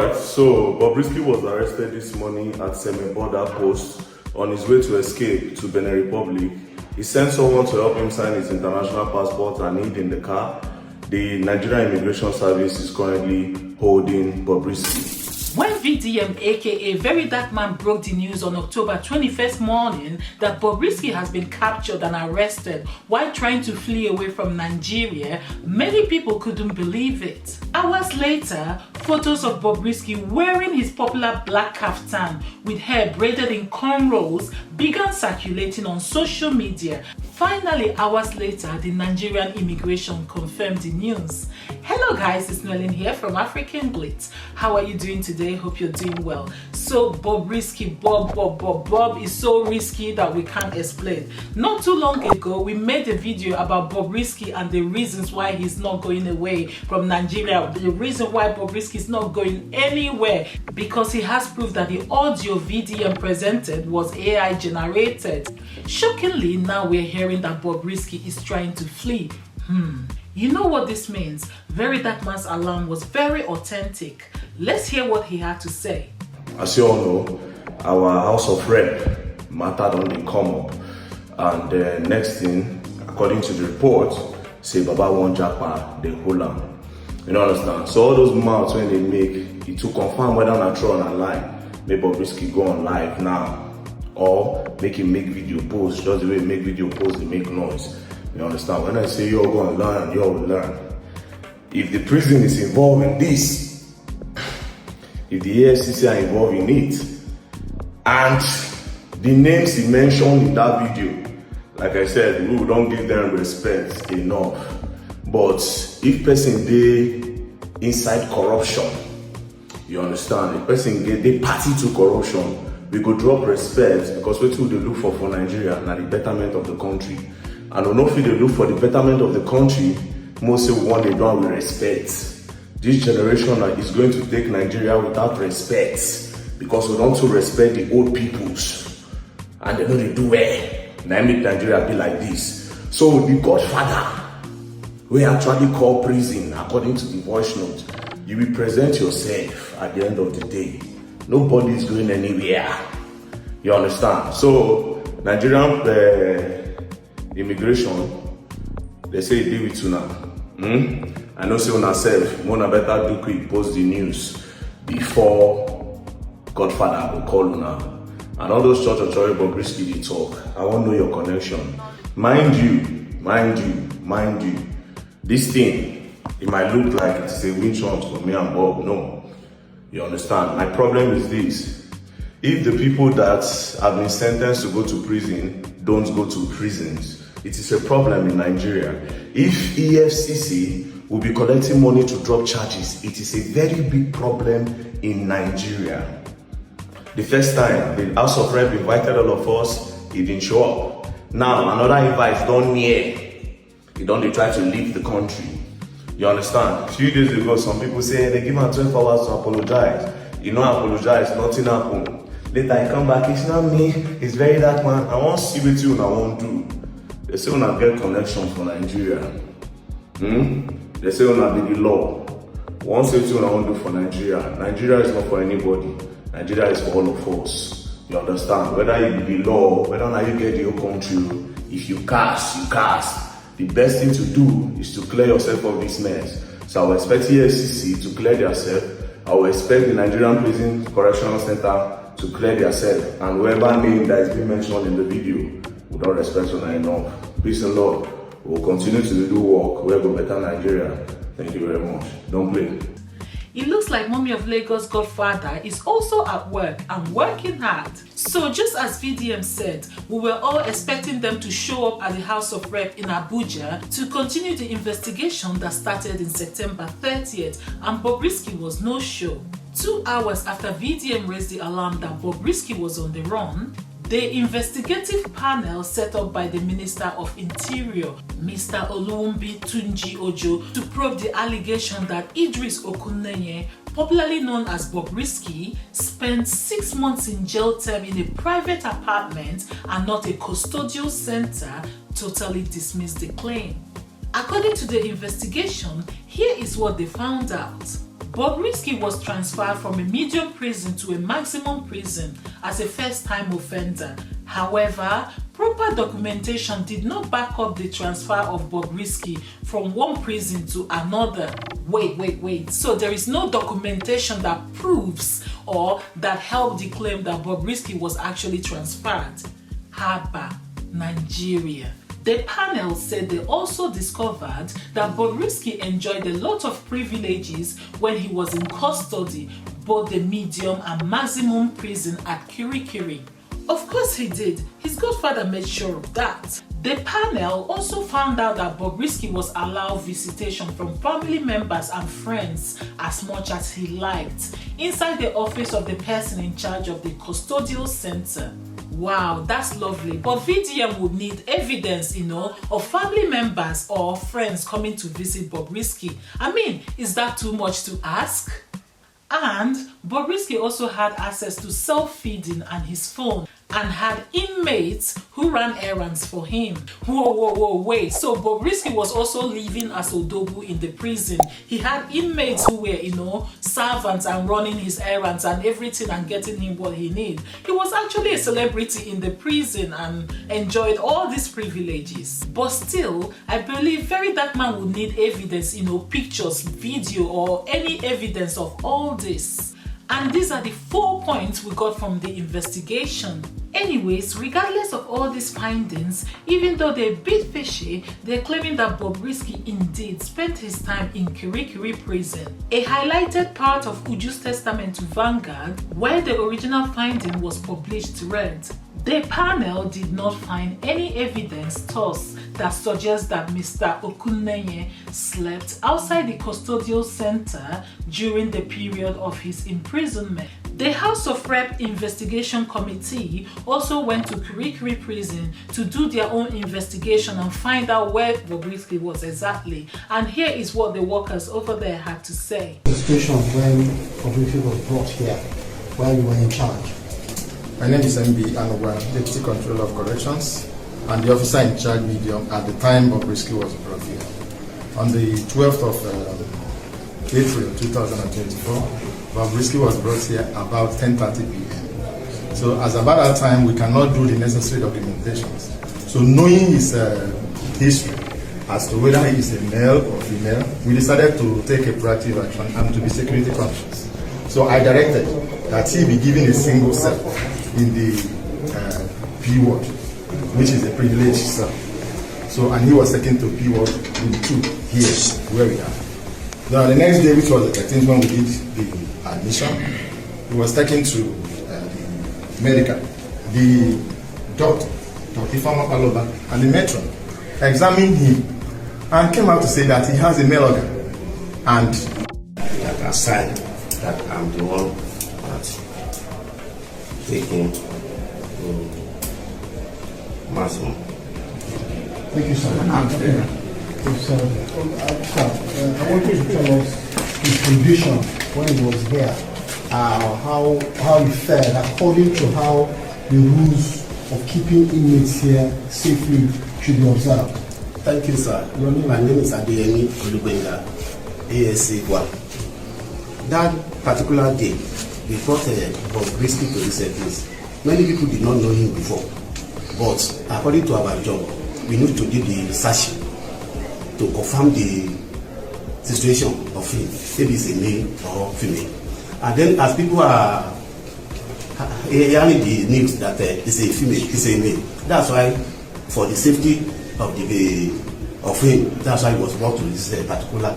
Alright, so Bobrisky was arrested this morning at Seme border post on his way to escape to Benin Republic. He sent someone to help him sign his international passport and hid in the car. The Nigerian Immigration Service is currently holding Bobrisky. When VDM aka Very Dark Man broke the news on October 21st morning that Bobrisky has been captured and arrested while trying to flee away from Nigeria, many people couldn't believe it. Hours later, photos of Bobrisky wearing his popular black kaftan with hair braided in cornrows began circulating on social media. Finally, hours later, the Nigerian Immigration confirmed the news. Hello guys, it's Noelin here from African Blitz. How are you doing today? Hope you're doing well. So Bobrisky, Bob is so risky that we can't explain. Not too long ago, we made a video about Bobrisky and the reasons why he's not going away from Nigeria. The reason why Bobrisky is not going anywhere, because he has proof that the audio VDM presented was AI generated. Shockingly, now we're hearing that Bobrisky is trying to flee. You know what this means? Very Dark Man's alarm was very authentic. Let's hear what he had to say. As you all know, our House of Rep matter don't dey come up, and the next thing, according to the report, say Baba won Japa, they hold am. You know understand? So all those mouths when they make it to confirm whether na true or na lie, make Bobrisky go on live now, or make him make video post. Just the way he make video post, they make noise. You understand? When I say you're going to learn, you'll learn. If the prison is involved in this, if the AFCC are involved in it, and the names he mentioned in that video, like I said, we don't give them respect enough. But if person dey inside corruption, you understand? If person dey party to corruption, we go drop respect, because wetin we dey look for Nigeria na the betterment of the country. And we no fit dey look for the betterment of the country, most say we want dey do am with respect. This generation is going to take Nigeria without respect, because we don't too respect the old peoples, and they know they do well. Now make Nigeria be like this. So the Godfather, we actually call prison, according to the voice note, you will present yourself at the end of the day. Nobody is going anywhere. You understand? So Nigerian Immigration, they say deal with you now. I know say una self, una better do quick post the news before Godfather will call una. And all those church Bobrisky dey talk. I want to know your connection. Mind you. This thing, it might look like it's a witch hunt for me and Bob. No. You understand? My problem is this. If the people that have been sentenced to go to prison don't go to prisons, it is a problem in Nigeria. If EFCC will be collecting money to drop charges, it is a very big problem in Nigeria. The first time, the House of Rep invited all of us, he didn't show up. Now, another invite done near. He don't try to leave the country. You understand? A few days ago, some people say they give him 12 hours to apologize. You know, apologize, nothing happened. Later, he come back, it's not me, it's Very Dark Man. I want to see what you want to do. They say una get connection for Nigeria. They say una be the law. Once say what una want to do for Nigeria. Nigeria is not for anybody. Nigeria is for all of us. You understand? Whether you be the law, whether now you get your country, if you cast, you cast. The best thing to do is to clear yourself of this mess. So I will expect EFCC to clear themselves. I will expect the Nigerian Prison Correctional Center to clear themselves. And whoever name that is being mentioned in the video, we don't respect you enough. Peace and love. We will continue to do work. We will better Nigeria. Thank you very much. Don't play. It looks like Mommy of Lagos Godfather is also at work and working hard. So just as VDM said, we were all expecting them to show up at the House of Rep in Abuja to continue the investigation that started in September 30th, and Bobrisky was no show. 2 hours after VDM raised the alarm that Bobrisky was on the run, the investigative panel set up by the Minister of Interior, Mr. Oluwumbi Tunji Ojo, to probe the allegation that Idris Okuneye, popularly known as Bobrisky, spent 6 months in jail term in a private apartment and not a custodial center, totally dismissed the claim. According to the investigation, here is what they found out. Bobrisky was transferred from a medium prison to a maximum prison as a first-time offender. However, proper documentation did not back up the transfer of Bobrisky from one prison to another. Wait. So there is no documentation that proves or that helped the claim that Bobrisky was actually transferred. Japa, Nigeria. The panel said they also discovered that Bobrisky enjoyed a lot of privileges when he was in custody, both the medium and maximum prison at Kirikiri. Of course he did. His godfather made sure of that. The panel also found out that Bobrisky was allowed visitation from family members and friends as much as he liked inside the office of the person in charge of the custodial center. Wow, that's lovely. But VDM would need evidence, of family members or friends coming to visit Bobrisky. I mean, is that too much to ask? And Bobrisky also had access to self-feeding and his phone, and had inmates who ran errands for him. Wait. So Bobrisky was also living as Odogu in the prison. He had inmates who were, servants and running his errands and everything and getting him what he needed. He was actually a celebrity in the prison and enjoyed all these privileges. But still, I believe Very Dark Man would need evidence, pictures, video, or any evidence of all this. And these are the 4 points we got from the investigation. Anyways, regardless of all these findings, even though they're a bit fishy, they're claiming that Bobrisky indeed spent his time in Kirikiri prison. A highlighted part of Uju's testament to Vanguard, where the original finding was published, read, "The panel did not find any evidence thus that suggests that Mr. Okuneye slept outside the custodial center during the period of his imprisonment." The House of Rep Investigation Committee also went to Kirikiri prison to do their own investigation and find out where Bobrisky was exactly. And here is what the workers over there had to say. The situation when Bobrisky was brought here, while you were in charge. My name is Seme, Deputy Controller of Corrections, and the officer in charge medium at the time Bobrisky was brought here. On the 12th of April 2024, Bobrisky was brought here about 10:30 p.m. So as about that time, we cannot do the necessary documentations. So knowing his history as to whether he is a male or female, we decided to take a proactive action and to be security conscious. So I directed that he be given a single cell in the P ward, which is a privileged cell. So, and he was taken to P ward in 2 here, where we are. Now, the next day, which was the 13th, when we did the admission, he was taken to the medical. The doctor, Dr. Ifama Aloba, and the matron examined him and came out to say that he has a male organ. And that aside that I'm the one that's taking maximum. Thank you, sir. I want you to tell us his condition when he was here, how he fared according to how the rules of keeping inmates here safely should be observed. Thank you, sir. My name is Adeyemi Olubenga, ASC 1. That particular day, before Bobrisky to this place, many people did not know him before. But according to our job, we need to do the research to confirm the situation of him, maybe it's a male or female. And then as people are hearing the news that it's a female, it's a male, that's why for the safety of him, that's why he was brought to this particular.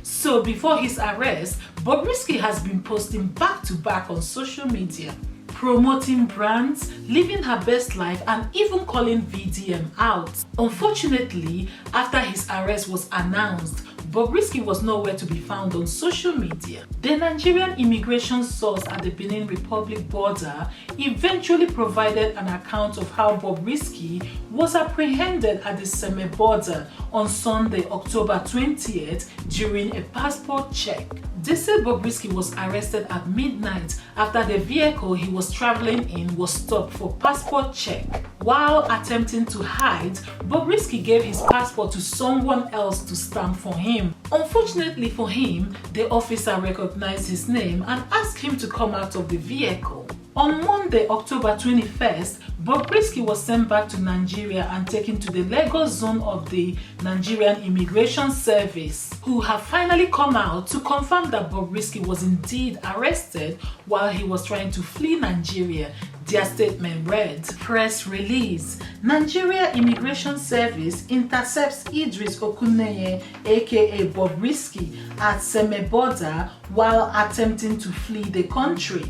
So before his arrest, Bobrisky has been posting back to back on social media, promoting brands, living her best life, and even calling VDM out. Unfortunately, after his arrest was announced, Bobrisky was nowhere to be found on social media. The Nigerian Immigration source at the Benin Republic border eventually provided an account of how Bobrisky was apprehended at the Seme border on Sunday, October 20th during a passport check. They say Bobrisky was arrested at midnight after the vehicle he was traveling in was stopped for passport check. While attempting to hide, Bobrisky gave his passport to someone else to stamp for him. Unfortunately for him, the officer recognized his name and asked him to come out of the vehicle. On Monday, October 21st, Bobrisky was sent back to Nigeria and taken to the Lagos zone of the Nigerian Immigration Service, who have finally come out to confirm that Bobrisky was indeed arrested while he was trying to flee Nigeria. Their statement read, press release, Nigeria Immigration Service intercepts Idris Okuneye aka Bobrisky at Seme border while attempting to flee the country.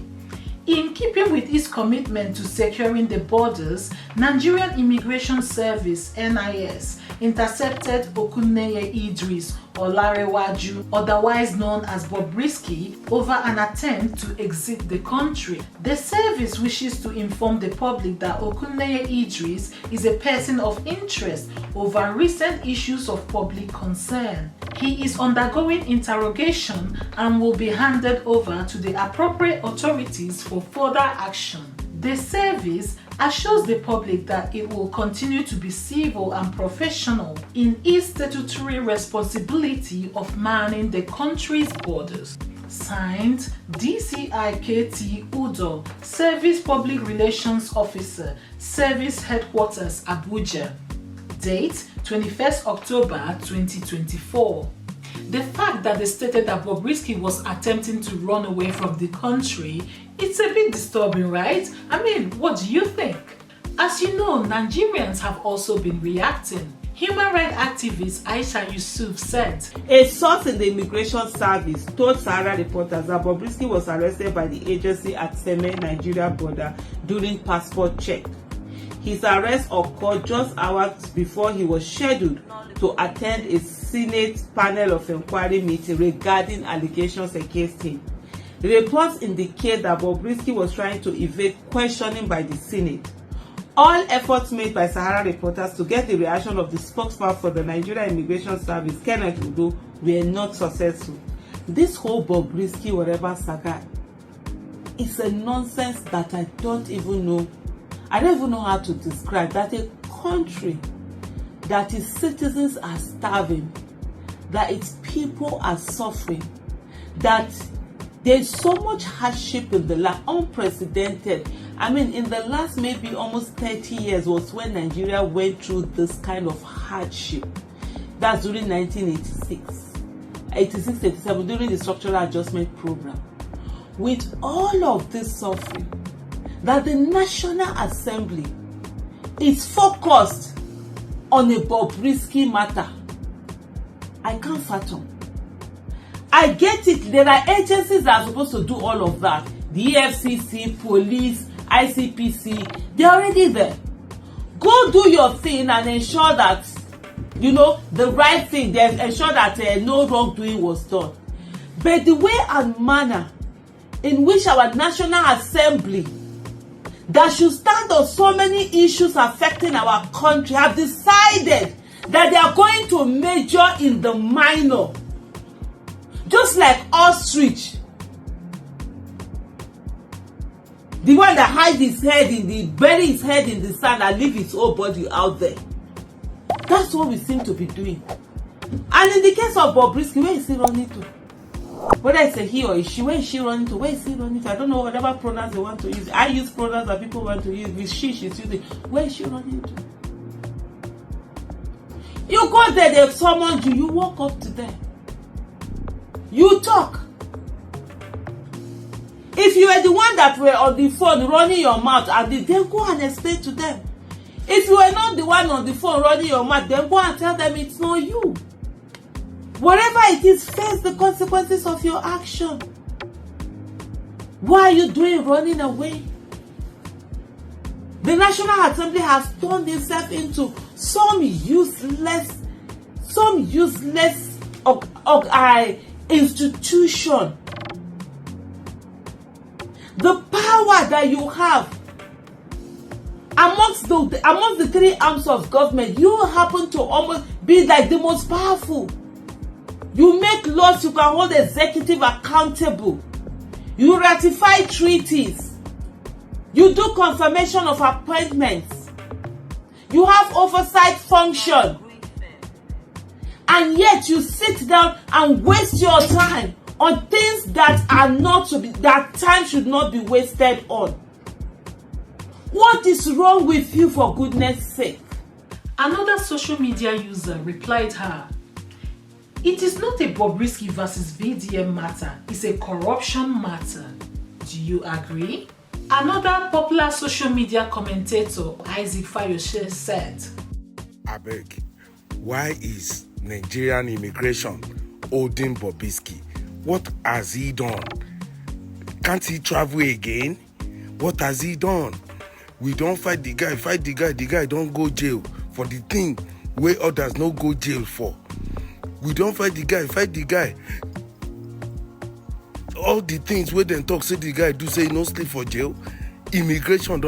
In keeping with its commitment to securing the borders, Nigerian Immigration Service (NIS) intercepted Okuneye Idris Olarewaju, otherwise known as Bobrisky, over an attempt to exit the country. The service wishes to inform the public that Okuneye Idris is a person of interest over recent issues of public concern. He is undergoing interrogation and will be handed over to the appropriate authorities for further action. The service assures the public that it will continue to be civil and professional in its statutory responsibility of manning the country's borders. Signed, DCIKT Udo, Service Public Relations Officer, Service Headquarters, Abuja. Date 21st October 2024. The fact that they stated that Bobrisky was attempting to run away from the country, it's a bit disturbing, right? I mean, what do you think? As you know, Nigerians have also been reacting. Human rights activist Aisha Yusuf said, a source in the Immigration Service told Sahara reporters that Bobrisky was arrested by the agency at Seme, Nigeria border during passport check. His arrest occurred just hours before he was scheduled to attend a Senate panel of inquiry meeting regarding allegations against him. The reports indicate that Bobrisky was trying to evade questioning by the Senate. All efforts made by Sahara reporters to get the reaction of the spokesman for the Nigerian Immigration Service, Kenneth Udo, were not successful. This whole Bobrisky whatever saga is a nonsense that I don't even know how to describe. That a country that its citizens are starving, that its people are suffering, that there's so much hardship in the land, unprecedented. I mean, in the last maybe almost 30 years was when Nigeria went through this kind of hardship. That's during 1986, 86, 87, during the structural adjustment program. With all of this suffering, that the National Assembly is focused on a Bobrisky matter, I can't fathom. I get it. There are agencies that are supposed to do all of that. The EFCC, police, ICPC, they're already there. Go do your thing and ensure that, the right thing. They ensure that no wrongdoing was done. But the way and manner in which our National Assembly that should stand on so many issues affecting our country have decided that they are going to major in the minor. Just like ostrich, the one that hides his head bury his head in the sand and leave his whole body out there. That's what we seem to be doing. And in the case of Bobrisky, where is he running to? Whether it's a he or a she, where is she running to? Where is he running to? I don't know, whatever pronouns they want to use. I use pronouns that people want to use. With she's using. Where is she running to? You go there, they summoned you. You walk up to them. You talk. If you were the one that were on the phone running your mouth, and then go and explain to them. If you were not the one on the phone running your mouth, then go and tell them it's not you. Whatever it is, face the consequences of your action. What are you doing running away? The National Assembly has turned itself into some useless institution. The power that you have amongst the three arms of government, you happen to almost be like the most powerful. You make laws, you can hold executive accountable. You ratify treaties. You do confirmation of appointments. You have oversight function. And yet you sit down and waste your time on things that are not to be, that time should not be wasted on. What is wrong with you, for goodness sake? Another social media user replied her, "It is not a Bobrisky versus VDM matter, it's a corruption matter. Do you agree?" Another popular social media commentator, Isaac Fayose, said, "Abeg, why is Nigerian Immigration holding Bobrisky? What has he done? Can't he travel again? What has he done? We don't fight the guy don't go jail for the thing where others no go jail for. We don't fight the guy. All the things where them talk, say the guy do say no sleep for jail. Immigration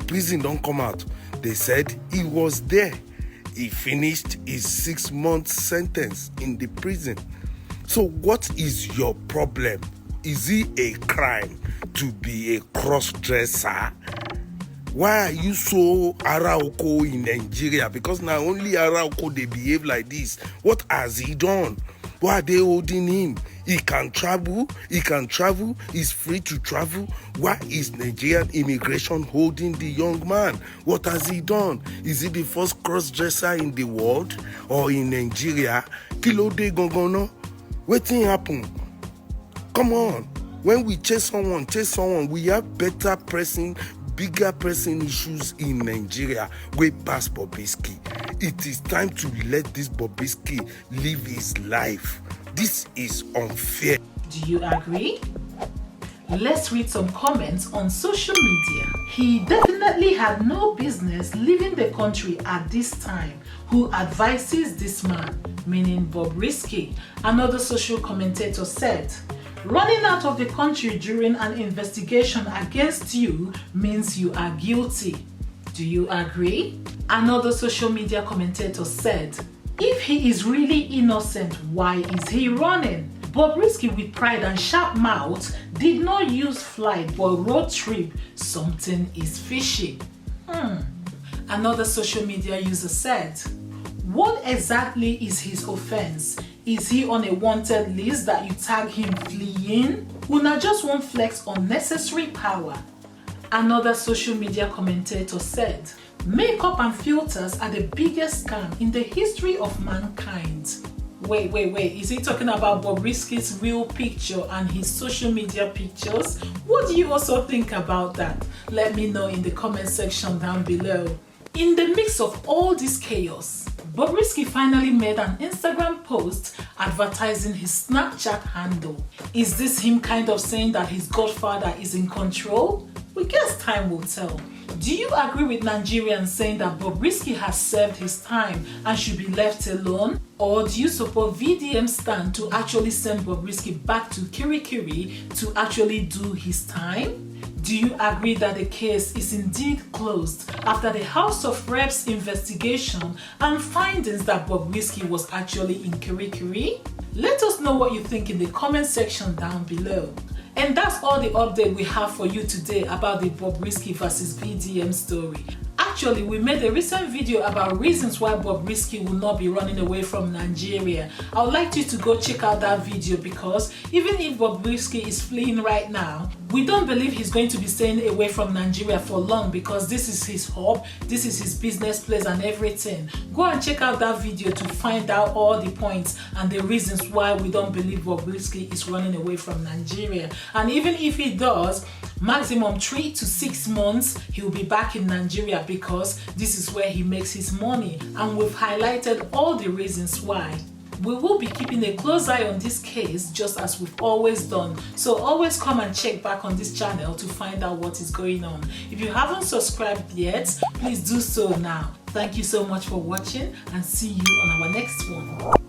prison don't come out. They said he was there. He finished his 6-month sentence in the prison. So what is your problem? Is it a crime to be a cross-dresser? Why are you so Araoko in Nigeria? Because now only Araoko they behave like this. What has he done? Why are they holding him? He can travel. He's free to travel. Why is Nigerian Immigration holding the young man? What has he done? Is he the first cross-dresser in the world or in Nigeria? Kilo de gongono. Wetin happen? Come on. When we chase someone, we have bigger pressing issues in Nigeria way past Bobrisky. It is time to let this Bobrisky live his life. This is unfair. Do you agree? Let's read some comments on social media. He definitely had no business leaving the country at this time. Who advises this man? Meaning Bobrisky. Another social commentator said, "Running out of the country during an investigation against you means you are guilty." Do you agree? Another social media commentator said, "If he is really innocent, why is he running?" Bobrisky, with pride and sharp mouth, did not use flight but road trip. Something is fishy. Another social media user said, "What exactly is his offense? Is he on a wanted list that you tag him fleeing? Una just won't flex unnecessary power." Another social media commentator said, "Makeup and filters are the biggest scam in the history of mankind." Wait, is he talking about Bobrisky's real picture and his social media pictures? What do you also think about that? Let me know in the comment section down below. In the mix of all this chaos, Bobrisky finally made an Instagram post advertising his Snapchat handle. Is this him kind of saying that his godfather is in control? We guess time will tell. Do you agree with Nigerians saying that Bobrisky has served his time and should be left alone? Or do you support VDM's stand to actually send Bobrisky back to Kirikiri to actually do his time? Do you agree that the case is indeed closed after the House of Reps investigation and findings that Bobrisky was actually in Kirikiri? Let us know what you think in the comment section down below. And that's all the update we have for you today about the Bobrisky versus VDM story. Actually, we made a recent video about reasons why Bobrisky will not be running away from Nigeria. I would like you to go check out that video because even if Bobrisky is fleeing right now, we don't believe he's going to be staying away from Nigeria for long because this is his hub, this is his business place and everything. Go and check out that video to find out all the points and the reasons why we don't believe Bobrisky is running away from Nigeria. And even if he does, maximum 3 to 6 months he'll be back in Nigeria because this is where he makes his money, and we've highlighted all the reasons why. We will be keeping a close eye on this case just as we've always done, so always come and check back on this channel to find out what is going on. If you haven't subscribed yet, please do so now. Thank you so much for watching and see you on our next one.